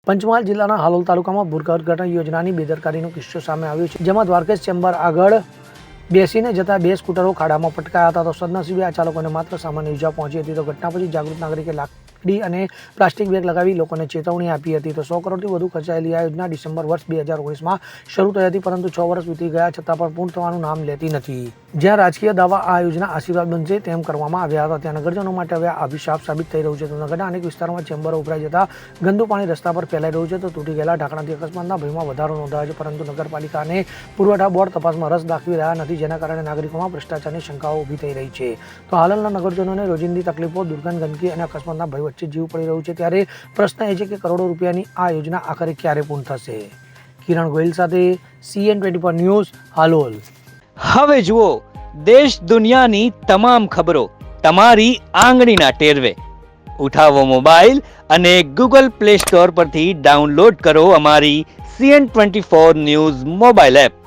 પંચમહાલ જિલ્લાના હાલોલ તાલુકામાં ભૂગર્ભ યોજનાની બેદરકારીનો કિસ્સો સામે આવ્યો છે, જેમાં દ્વારકેશ ચેમ્બર આગળ બેસીને જતા બે સ્કૂટરો ખાડામાં પટકાયા હતા. તો સદનસીબે આ ચાલકોને માત્ર સામાન્ય ઈજા પહોંચી હતી. તો ઘટના પછી જાગૃત નાગરિકે લાકડી અને પ્લાસ્ટિક બેગ લગાવી લોકોને ચેતવણી આપી હતી. તો 100 કરોડથી વધુ ખર્ચાયેલી આ યોજના ડિસેમ્બર વર્ષ 2019માં શરૂ થઈ હતી, પરંતુ 6 વર્ષ વીતી ગયા છતાં પણ પૂર્ણ થવાનું નામ લેતી નથી. જ્યાં રાજકીય દાવા આ યોજના આશીર્વાદ બનશે તેમ કરવામાં આવ્યા હતા, ત્યાં નગરજનો માટે હવે અભિશાપ સાબિત થઈ રહ્યું છે. તો નગરના અનેક વિસ્તારોમાં ચેમ્બરો ઉભરાઈ જતા ગંદુ પાણી રસ્તા પર ફેલાઈ રહ્યું છે. તો તૂટી ગયેલા ઢાંકણાથી અકસ્માતના ભયમાં વધારો નોંધાયો છે, પરંતુ નગરપાલિકા અને પુરવઠા બોર્ડ તપાસમાં રસ દાખવી રહ્યા નથી, જેના કારણે નાગરિકોમાં ભ્રષ્ટાચારની શંકાઓ ઊભી થઈ રહી છે. તો હાલના નગરજનોને રોજિંદી તકલીફો, દુર્ગંધ, ગંદકી અને અકસ્માતના ભય વચ્ચે જીવ પડી રહ્યું છે. ત્યારે પ્રશ્ન એ છે કે કરોડો રૂપિયાની આ યોજના આખરે ક્યારે પૂર્ણ થશે? કિરણ ગોયલ સાથે CN24 ન્યૂઝ, હાલોલ. હવે જુઓ દેશ દુનિયાની તમામ ખબરો તમારી આંગળીના ટેરવે. ઉઠાવો મોબાઈલ અને Google Play Store પરથી ડાઉનલોડ કરો અમારી CN24 ન્યૂઝ મોબાઈલ એપ.